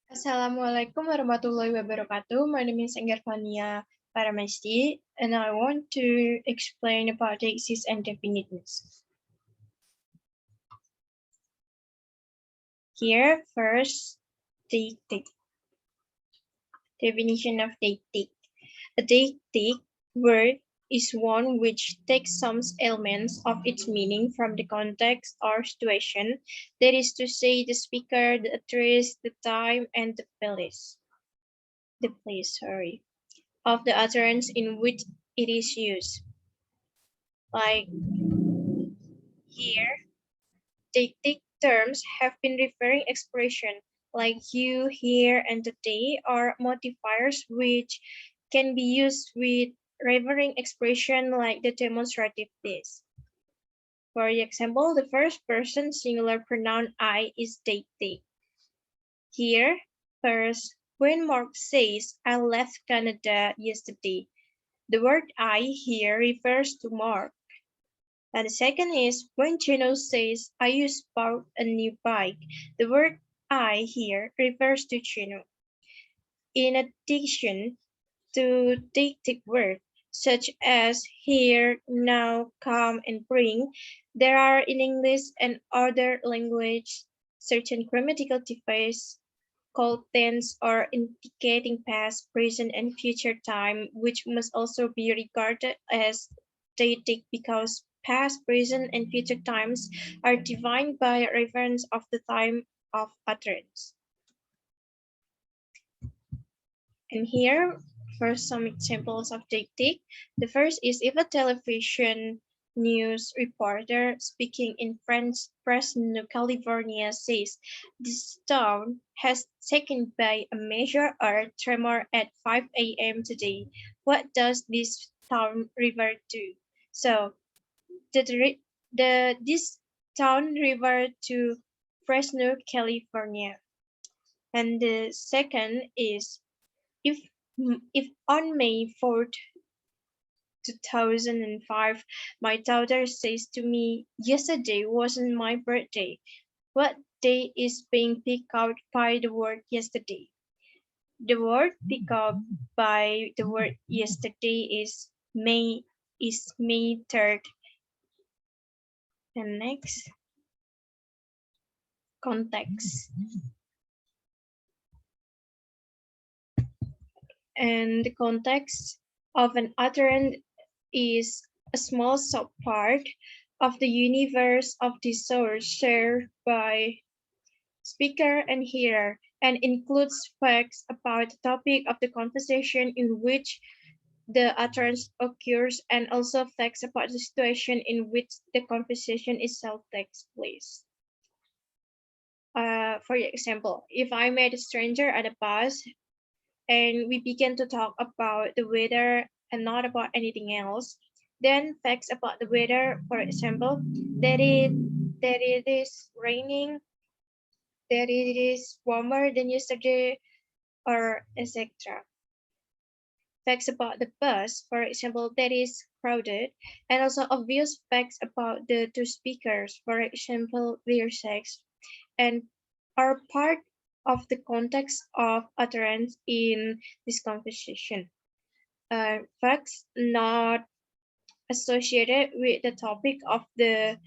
Assalamualaikum warahmatullahi wabarakatuh. My name is Enggar Vania P, and I want to explain about Deixis and Definitness. Here, first, deictic. Definition of deictic. A deictic word is one which takes some elements of its meaning from the context or situation, that is to say, the speaker, the address, the time, and the place. Of the utterance in which it is used. Like here, deictic terms have been referring expression like you, here, and today are modifiers which can be used with referring expression like the demonstrative this. For example, the first person singular pronoun I is deictic. Here, first, when Mark says, I left Canada yesterday, the word I here refers to Mark. And the second is when Gino says, I used bought a new bike. The word I here refers to Gino. In addition to deictic words such as here, now, come, and bring, there are in English and other language certain grammatical devices called tense or indicating past, present, and future time, which must also be regarded as deictic because past, present, and future times are defined by reference of the time of utterance. And here, first some examples of deictic. The first is if a television news reporter speaking in Fresno, California says this town has taken by a major earth tremor at 5 a.m. today. What does this town revert to? So this town revert to Fresno, California. And the second is if on May 4th, 2005, my daughter says to me, yesterday wasn't my birthday. What day is being picked out by the word yesterday? The word picked up by the word yesterday is May 3rd. And next, context. And the context of an utterance is a small subpart of the universe of the source shared by speaker and hearer, and includes facts about the topic of the conversation in which the utterance occurs, and also facts about the situation in which the conversation itself takes place. For example, if I met a stranger at a bus and we began to talk about the weather and not about anything else, then facts about the weather, for example, that it is raining, that it is warmer than yesterday, or etc. Facts about the bus, for example, that is crowded, and also obvious facts about the two speakers, for example, their sex, and are part of the context of utterance in this conversation. Facts not associated with the topic of the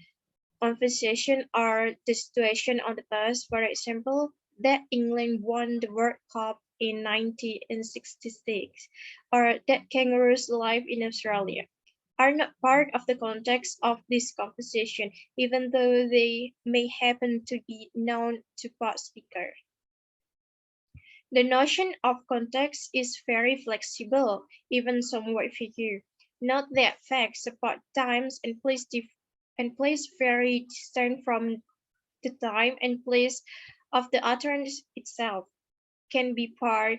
conversation are the situation on the bus, for example, that England won the World Cup in 1966, or that kangaroos live in Australia, are not part of the context of this conversation, even though they may happen to be known to both speakers. The notion of context is very flexible, even somewhat figure. Note that facts about times and place vary distant from the time and place of the utterance itself can be part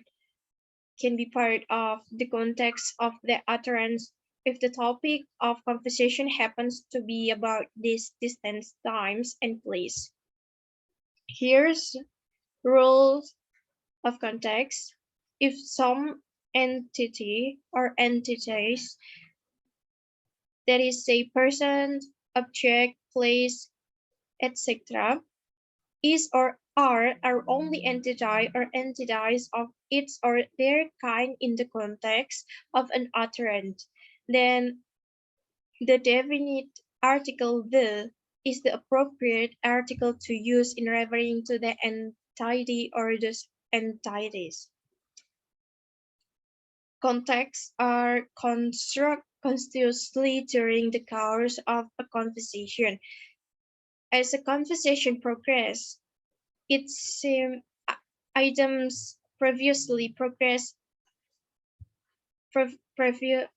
of the context of the utterance if the topic of conversation happens to be about these distance, times, and place. Here's rules of context. If some entity or entities, that is, say, person, object, place, etc., Is or are only entity or entities of its or their kind in the context of an utterance. Then the definite article the is the appropriate article to use in referring to the entity or the entities. Contexts are constructed continuously during the course of a conversation. As a conversation progresses, its items previously progressed previous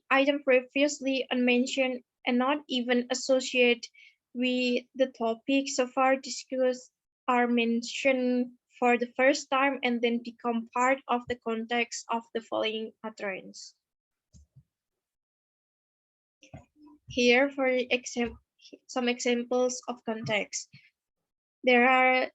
item previously unmentioned and not even associated with the topic so far discussed are mentioned for the first time and then become part of the context of the following utterance. Here for some examples of context. There are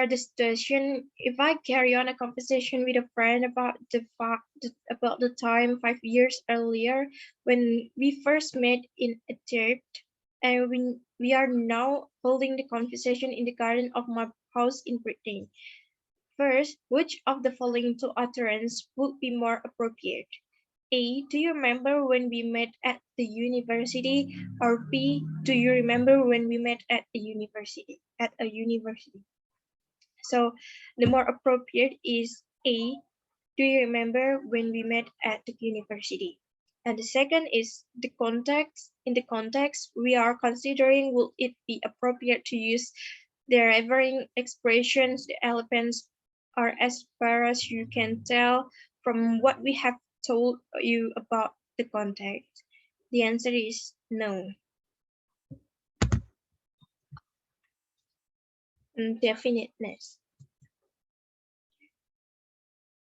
the situation if I carry on a conversation with a friend about the time 5 years earlier when we first met in a church, and we are now holding the conversation in the garden of my house in Britain. First, which of the following two utterances would be more appropriate? A. Do you remember when we met at the university? Or B. Do you remember when we met at a university? So the more appropriate is A. Do you remember when we met at the university? And the second is the context. In the context, we are considering will it be appropriate to use the referring expressions, the elements, or as far as you can tell from what we have told you about the context. The answer is no. Definiteness.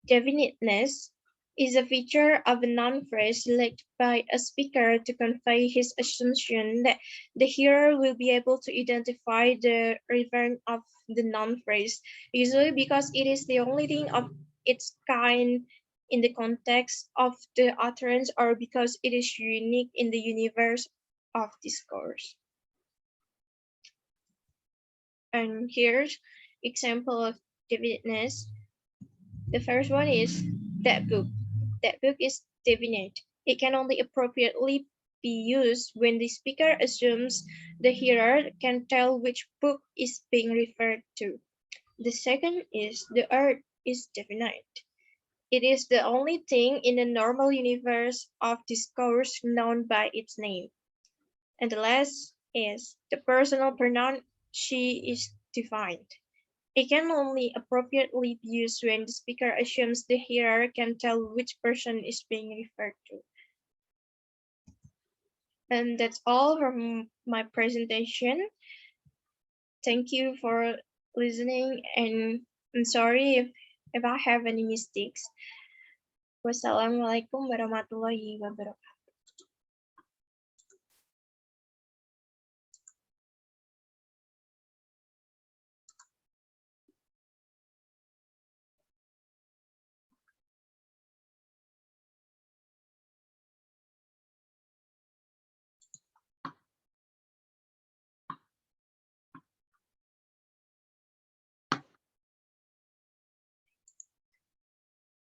Definiteness is a feature of a noun phrase selected by a speaker to convey his assumption that the hearer will be able to identify the referent of the noun phrase, usually because it is the only thing of its kind in the context of the utterance or because it is unique in the universe of discourse. And here's example of definiteness. The first one is that book. That book is definite. It can only appropriately be used when the speaker assumes the hearer can tell which book is being referred to. The second is the earth is definite. It is the only thing in the normal universe of discourse known by its name. And the last is the personal pronoun she is defined. It can only appropriately be used when the speaker assumes the hearer can tell which person is being referred to. And that's all from my presentation. Thank you for listening, and I'm sorry if I have any mistakes. Wassalamualaikum warahmatullahi wabarakatuh.